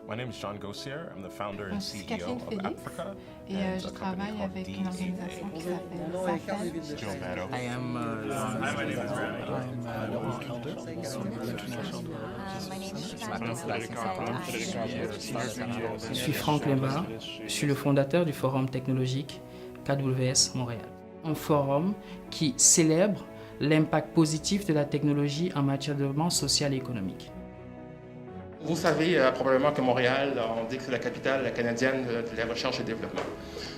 My name is John Gossier. I'm the founder and Je suis CEO Catherine of Félix Africa et and je a company travaille called avec une DCA. organisation qui s'appelle Zafen. Joe Maddow. I am Hi, my name is Rami. I'm Laurent Elder, international My name is Je suis Franck Lemar, je suis le fondateur du forum technologique KWS Montréal. Un forum qui célèbre l'impact positif de la technologie en matière de développement social et économique. Vous savez probablement que Montréal, on dit que c'est la capitale canadienne de la recherche et développement.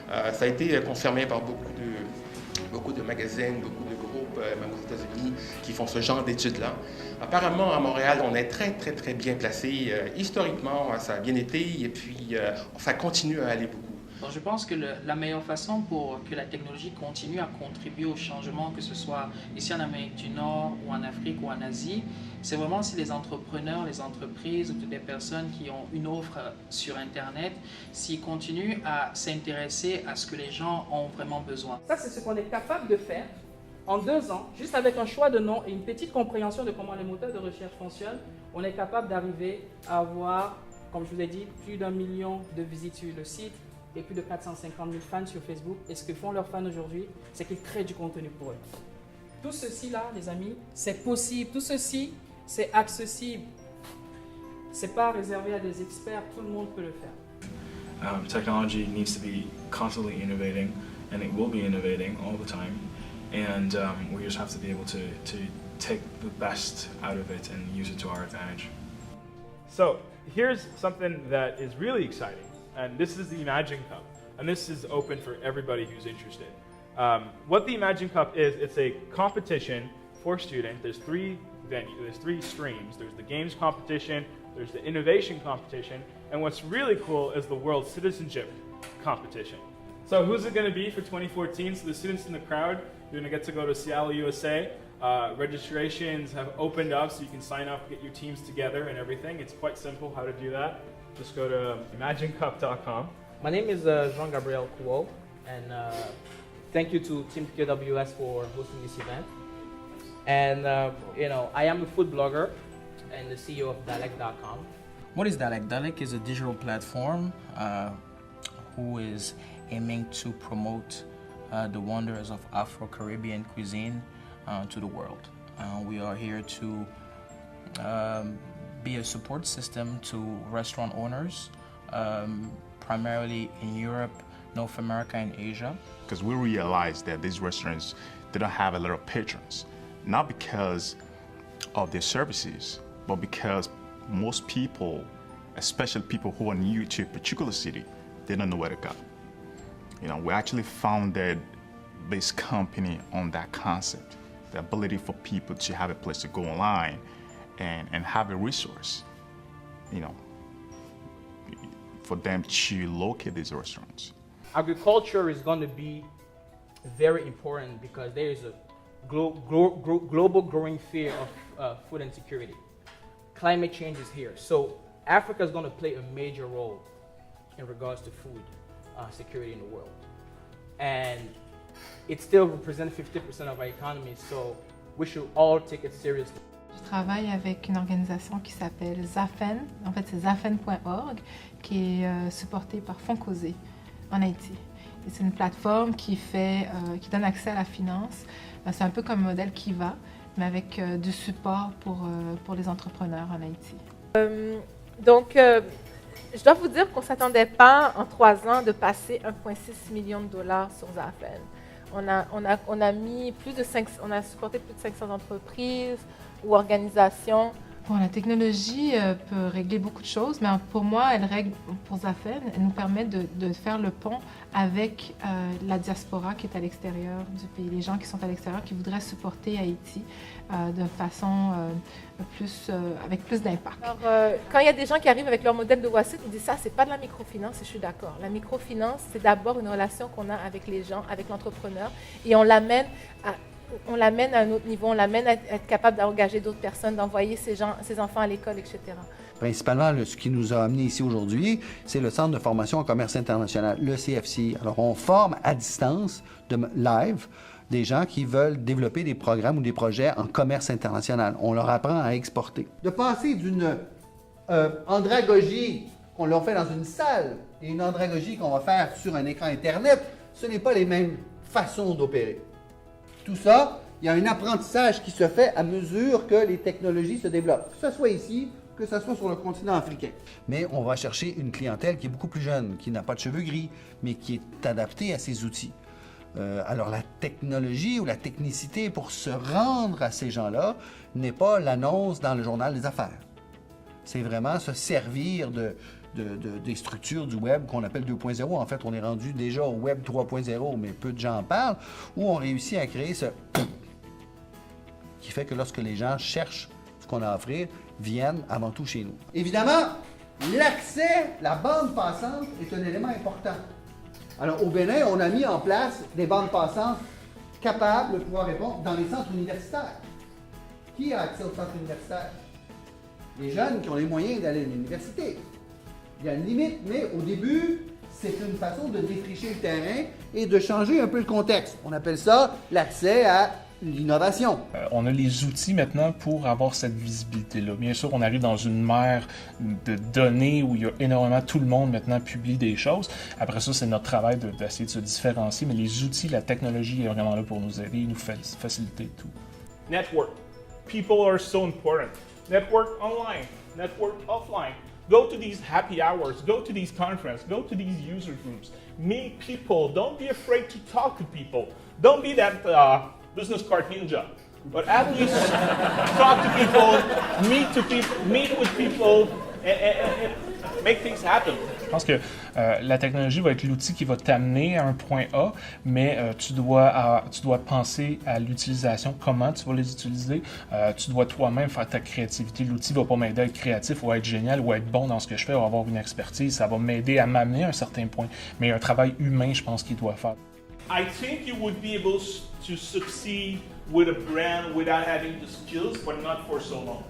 Ça a été confirmé par beaucoup de magazines, beaucoup de groupes, même aux États-Unis, qui font ce genre d'études-là. Apparemment, à Montréal, on est très bien placé. Historiquement, ça a bien été et puis ça continue à aller beaucoup. Alors, je pense que la meilleure façon pour que la technologie continue à contribuer au changement, que ce soit ici en Amérique du Nord ou en Afrique ou en Asie, c'est vraiment si les entrepreneurs, les entreprises ou toutes les personnes qui ont une offre sur Internet, s'ils continuent à s'intéresser à ce que les gens ont vraiment besoin. Ça, c'est ce qu'on est capable de faire en 2 ans, juste avec un choix de nom et une petite compréhension de comment les moteurs de recherche fonctionnent. On est capable d'arriver à avoir, comme je vous ai dit, plus d'1 million de visites sur le site et plus de 450 000 fans sur Facebook. Et ce que font leurs fans aujourd'hui, c'est qu'ils créent du contenu pour eux. Tout ceci-là, les amis, c'est possible. Tout ceci, c'est accessible. C'est pas réservé à des experts, tout le monde peut le faire. Technology needs to be constantly innovating, and it will be innovating all the time. And we just have to be able to take the best out of it and use it to our advantage. So here's something that is really exciting, and this is the Imagine Cup, and this is open for everybody who's interested. What the Imagine Cup is, it's a competition for students. There's 3 venues, there's 3 streams. There's the games competition, there's the innovation competition, and what's really cool is the World Citizenship competition. So who's it going to be for 2014? So the students in the crowd, you're going to get to go to Seattle, USA. Registrations have opened up, so you can sign up, get your teams together and everything. It's quite simple how to do that. Just go to imaginecup.com. My name is Jean-Gabriel Couault, and thank you to Team KWS for hosting this event. And I am a food blogger and the CEO of Dalek.com. What is Dalek? Dalek is a digital platform who is aiming to promote the wonders of Afro-Caribbean cuisine to the world. We are here to be a support system to restaurant owners, primarily in Europe, North America, and Asia. Because we realized that these restaurants didn't have a lot of patrons, not because of their services, but because most people, especially people who are new to a particular city, they don't know where to go. We actually founded this company on that concept, the ability for people to have a place to go online and have a resource, for them to locate these restaurants. Agriculture is going to be very important because there is a global growing fear of food insecurity. Climate change is here. So Africa is going to play a major role in regards to food security in the world. And it still represents 50% of our economy, so we should all take it seriously. Je travaille avec une organisation qui s'appelle Zafen. En fait, c'est zafen.org, qui est supportée par Fonds Causé en Haïti. Et c'est une plateforme qui donne accès à la finance. C'est un peu comme un modèle Kiva, mais avec du support pour les entrepreneurs en Haïti. Je dois vous dire qu'on ne s'attendait pas en 3 ans de passer 1,6 million de dollars sur Zafen. On a supporté plus de 500 entreprises ou organisations. Bon, la technologie peut régler beaucoup de choses, mais pour moi, pour Zafen, elle nous permet de faire le pont avec la diaspora qui est à l'extérieur du pays, les gens qui sont à l'extérieur, qui voudraient supporter Haïti de façon avec plus d'impact. Alors, quand il y a des gens qui arrivent avec leur modèle de WASIT, ils disent ça, c'est pas de la microfinance, et je suis d'accord. La microfinance, c'est d'abord une relation qu'on a avec les gens, avec l'entrepreneur, et on l'amène à un autre niveau, on l'amène à être capable d'engager d'autres personnes, d'envoyer ses enfants à l'école, etc. Principalement, ce qui nous a amenés ici aujourd'hui, c'est le Centre de formation en commerce international, le CFC. Alors, on forme à distance, live, des gens qui veulent développer des programmes ou des projets en commerce international. On leur apprend à exporter. De passer d'une andragogie qu'on l'a fait dans une salle et une andragogie qu'on va faire sur un écran Internet, ce n'est pas les mêmes façons d'opérer. Tout ça, il y a un apprentissage qui se fait à mesure que les technologies se développent, que ce soit ici, que ce soit sur le continent africain. Mais on va chercher une clientèle qui est beaucoup plus jeune, qui n'a pas de cheveux gris, mais qui est adaptée à ces outils. Alors la technologie ou la technicité pour se rendre à ces gens-là n'est pas l'annonce dans le journal des affaires. C'est vraiment se servir des structures du web qu'on appelle 2.0. En fait, on est rendu déjà au web 3.0, mais peu de gens en parlent, où on réussit à créer ce qui fait que lorsque les gens cherchent ce qu'on a à offrir, viennent avant tout chez nous. Évidemment, l'accès, la bande passante est un élément important. Alors, au Bénin, on a mis en place des bandes passantes capables de pouvoir répondre dans les centres universitaires. Qui a accès aux centres universitaires? Les jeunes qui ont les moyens d'aller à l'université. Il y a une limite, mais au début, c'est une façon de défricher le terrain et de changer un peu le contexte. On appelle ça l'accès à l'innovation. On a les outils maintenant pour avoir cette visibilité-là. Bien sûr, on arrive dans une mer de données où il y a énormément, tout le monde maintenant publie des choses. Après ça, c'est notre travail d'essayer de se différencier, mais les outils, la technologie est vraiment là pour nous aider, nous faciliter tout. Network. People are so important. Network online, network offline. Go to these happy hours, go to these conferences, go to these user groups. Meet people. Don't be afraid to talk to people. Don't be that business card ninja, but at least talk to people, meet with people, and make things happen. Je pense que la technologie va être l'outil qui va t'amener à un point A, mais tu dois penser à l'utilisation, comment tu vas les utiliser. Tu dois toi-même faire ta créativité. L'outil ne va pas m'aider à être créatif ou à être génial ou à être bon dans ce que je fais ou à avoir une expertise. Ça va m'aider à m'amener à un certain point. Mais il y a un travail humain, je pense, qu'il doit faire. I think you would be able to succeed with a brand without having the skills, but not for so long.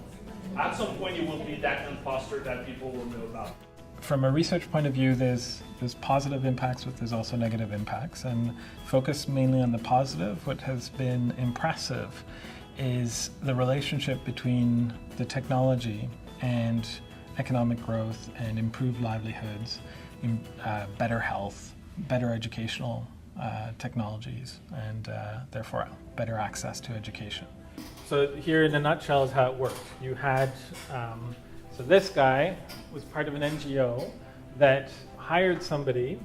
At some point, you will be that imposter that people will know about. From a research point of view, there's positive impacts, but there's also negative impacts. And focus mainly on the positive, what has been impressive is the relationship between the technology and economic growth and improved livelihoods, better health, better educational technologies, and therefore better access to education. So here in a nutshell is how it worked. You had, so this guy was part of an NGO that hired somebody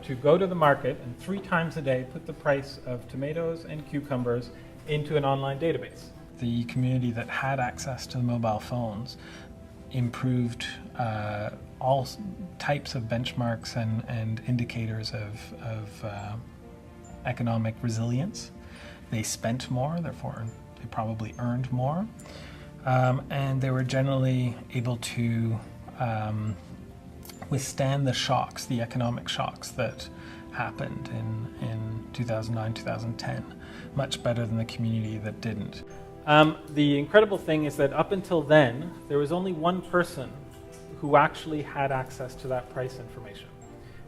to go to the market and 3 times a day put the price of tomatoes and cucumbers into an online database. The community that had access to the mobile phones improved all types of benchmarks and indicators of economic resilience. They spent more, therefore they probably earned more, and they were generally able to withstand the shocks, the economic shocks that happened in 2009, 2010, much better than the community that didn't. The incredible thing is that up until then, there was only one person who actually had access to that price information.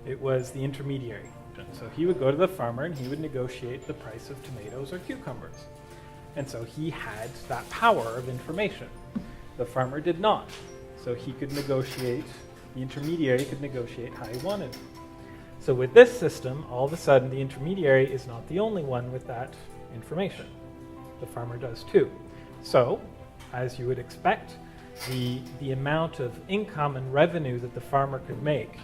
It was the intermediary. So he would go to the farmer and he would negotiate the price of tomatoes or cucumbers. And so he had that power of information. The farmer did not. So he could negotiate, the intermediary could negotiate how he wanted. So with this system, all of a sudden the intermediary is not the only one with that information. The farmer does too. So, as you would expect, the amount of income and revenue that the farmer could make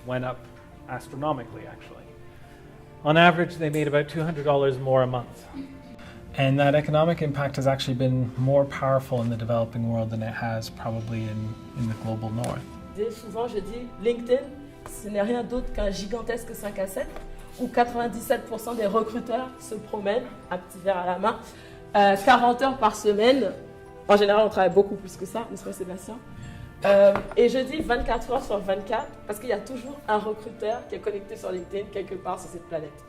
went up astronomically, actually. On average, they made about $200 more a month. And that economic impact has actually been more powerful in the developing world than it has probably in the global north. Souvent, je dis, LinkedIn, ce n'est rien d'autre qu'un gigantesque 5 à 7, où 97% des recruteurs se promènent, un petit verre à la main, 40 heures par semaine. En général, on travaille beaucoup plus que ça, n'est-ce pas Sébastien? Et je dis 24 heures sur 24 parce qu'il y a toujours un recruteur qui est connecté sur LinkedIn quelque part sur cette planète.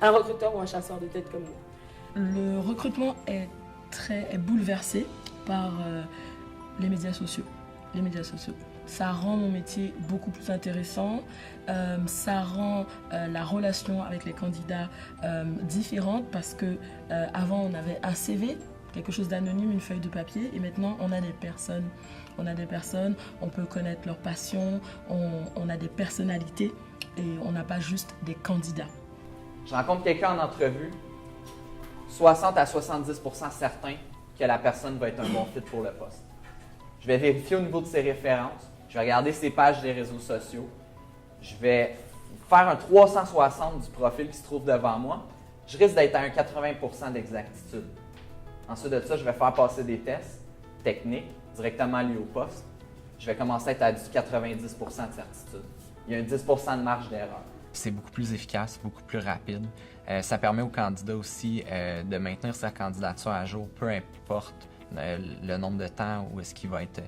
Un recruteur ou un chasseur de tête comme nous. Le recrutement est bouleversé par les médias sociaux. Les médias sociaux. Ça rend mon métier beaucoup plus intéressant, ça rend la relation avec les candidats différente parce que avant on avait un CV quelque chose d'anonyme, une feuille de papier, et maintenant on a des personnes. On peut connaître leurs passions, on a des personnalités, et on n'a pas juste des candidats. Je rencontre quelqu'un en entrevue, 60 à 70% certain que la personne va être un bon fit pour le poste. Je vais vérifier au niveau de ses références, je vais regarder ses pages des réseaux sociaux, je vais faire un 360 du profil qui se trouve devant moi. Je risque d'être à un 80% d'exactitude. Ensuite de ça, je vais faire passer des tests techniques directement liés au poste. Je vais commencer à être à du 90% de certitude. Il y a un 10% de marge d'erreur. C'est beaucoup plus efficace, beaucoup plus rapide. Ça permet au candidat aussi de maintenir sa candidature à jour, peu importe le nombre de temps où est-ce qu'il va être,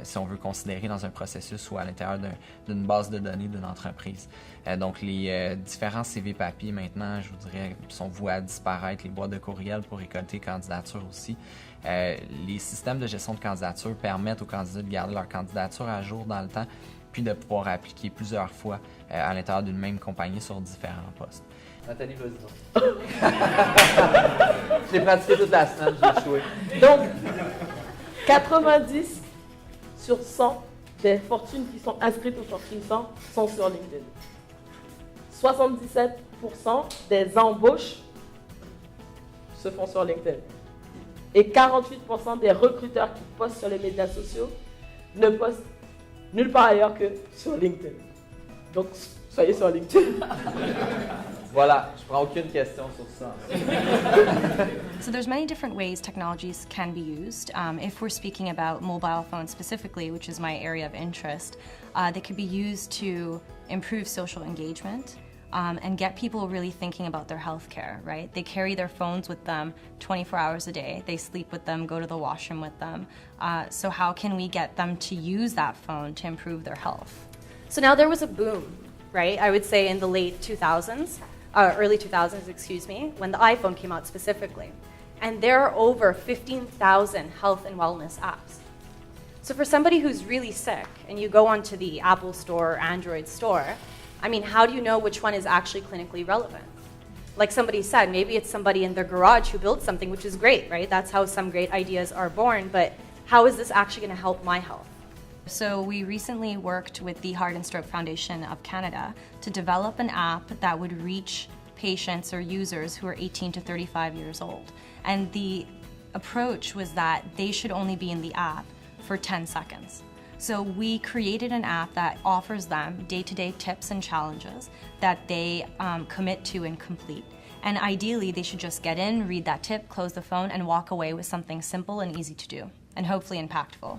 si on veut considérer dans un processus ou à l'intérieur d'une base de données d'une entreprise. Donc, les différents CV papier maintenant, je vous dirais, sont voués à disparaître. Les boîtes de courriel pour récolter candidatures aussi. Les systèmes de gestion de candidature permettent aux candidats de garder leur candidature à jour dans le temps, puis de pouvoir appliquer plusieurs fois à l'intérieur d'une même compagnie sur différents postes. Nathalie, vas-y. Je l'ai pratiqué toute la semaine, j'ai échoué. Donc, 90 sur 100 des fortunes qui sont inscrites au Fortune 100 sont sur LinkedIn. 77% des embauches se font sur LinkedIn. Et 48% des recruteurs qui postent sur les médias sociaux ne postent nulle part ailleurs que sur LinkedIn. Donc, soyez sur LinkedIn. Voilà, je prends aucune question sur ça. So there's many different ways technologies can be used. If we're speaking about mobile phones specifically, which is my area of interest, they could be used to improve social engagement and get people really thinking about their health care, right? They carry their phones with them 24 hours a day. They sleep with them, go to the washroom with them. So how can we get them to use that phone to improve their health? So now there was a boom, right? I would say in the late 2000s, early 2000s, excuse me, when the iPhone came out specifically. And there are over 15,000 health and wellness apps. So for somebody who's really sick and you go onto the Apple Store or Android store, I mean, how do you know which one is actually clinically relevant? Like somebody said, maybe it's somebody in their garage who built something, which is great, right? That's how some great ideas are born, but how is this actually going to help my health? So we recently worked with the Heart and Stroke Foundation of Canada to develop an app that would reach patients or users who are 18 to 35 years old. And the approach was that they should only be in the app for 10 seconds. So we created an app that offers them day-to-day tips and challenges that they commit to and complete. And ideally, they should just get in, read that tip, close the phone, and walk away with something simple and easy to do, and hopefully impactful.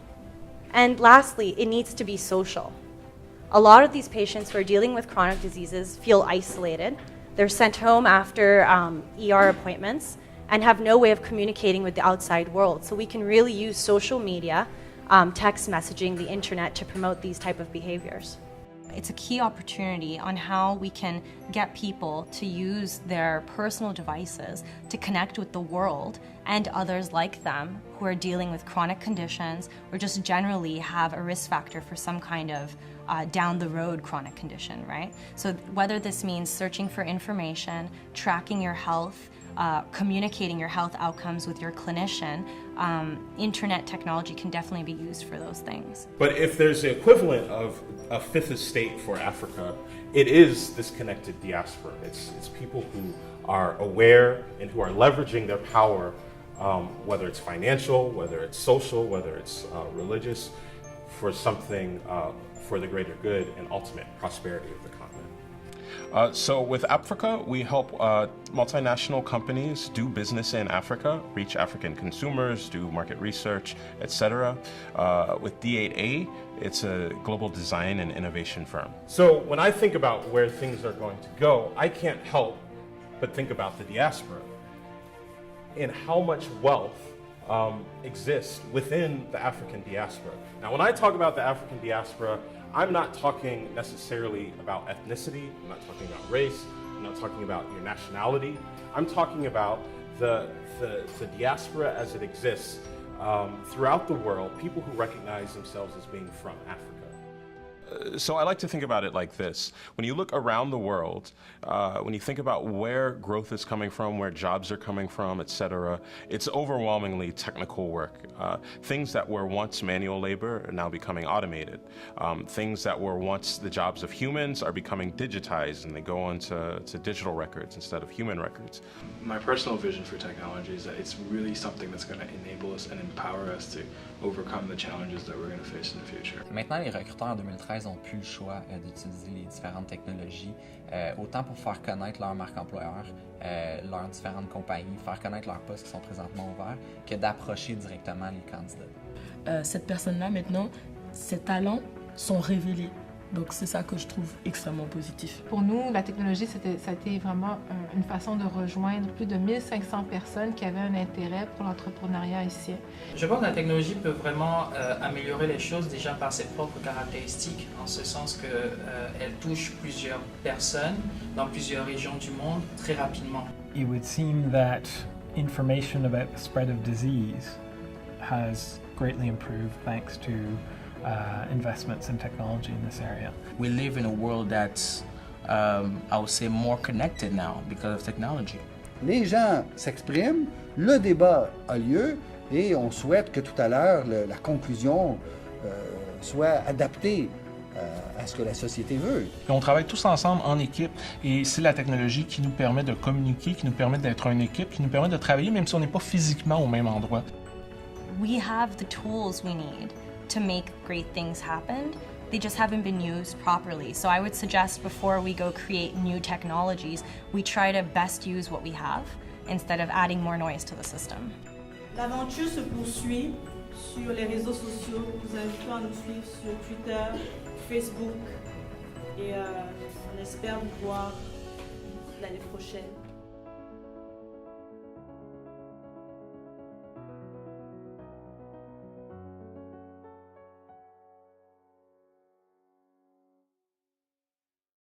And lastly, it needs to be social. A lot of these patients who are dealing with chronic diseases feel isolated. They're sent home after ER appointments and have no way of communicating with the outside world. So we can really use social media, text messaging, the internet to promote these type of behaviors. It's a key opportunity on how we can get people to use their personal devices to connect with the world and others like them who are dealing with chronic conditions or just generally have a risk factor for some kind of down the road chronic condition, right? So whether this means searching for information, tracking your health, communicating your health outcomes with your clinician, internet technology can definitely be used for those things. But if there's the equivalent of a fifth estate for Africa, it is this connected diaspora. It's people who are aware and who are leveraging their power, whether it's financial, whether it's social, whether it's religious, for something for the greater good and ultimate prosperity of the continent. So with Africa, we help multinational companies do business in Africa, reach African consumers, do market research, etc. With D8A, it's a global design and innovation firm. So when I think about where things are going to go, I can't help but think about the diaspora and how much wealth exists within the African diaspora. Now, when I talk about the African diaspora, I'm not talking necessarily about ethnicity, I'm not talking about race, I'm not talking about your nationality. I'm talking about the diaspora as it exists throughout the world, people who recognize themselves as being from Africa. So I like to think about it like this. When you look around the world, when you think about where growth is coming from, where jobs are coming from, etc., it's overwhelmingly technical work. Things that were once manual labor are now becoming automated. Things that were once the jobs of humans are becoming digitized, and they go onto digital records instead of human records. My personal vision for technology is that it's really something that's going to enable us and empower us to overcome the challenges that we're going to face in the future. Maintenant, les recruteurs en 2013 n'ont plus le choix d'utiliser les différentes technologies, autant pour faire connaître leur marque employeur, leurs différentes compagnies, faire connaître leurs postes qui sont présentement ouverts, que d'approcher directement les candidats. Cette personne-là, maintenant, ses talents sont révélés. Donc c'est ça que je trouve extrêmement positif. Pour nous, la technologie, ça a été vraiment une façon de rejoindre plus de 1500 personnes qui avaient un intérêt pour l'entrepreneuriat haïtien. Je pense que la technologie peut vraiment améliorer les choses déjà par ses propres caractéristiques, en ce sens qu'elle touche plusieurs personnes dans plusieurs régions du monde très rapidement. It would seem that information about the spread of disease has greatly improved thanks to investments in technology in this area. We live in a world that's, I would say, more connected now because of technology. Les gens s'expriment, le débat a lieu et on souhaite que tout à l'heure la conclusion soit adaptée à ce que la société veut. Et on travaille tous ensemble en équipe et c'est la technologie qui nous permet de communiquer, qui nous permet d'être une équipe, qui nous permet de travailler même si on n'est pas physiquement au même endroit. We have the tools we need to make great things happen. They just haven't been used properly. So I would suggest before we go create new technologies, we try to best use what we have instead of adding more noise to the system. L'aventure se poursuit sur les réseaux sociaux. Nous invitons à nous suivre sur Twitter, Facebook et on espère vous voir l'année prochaine.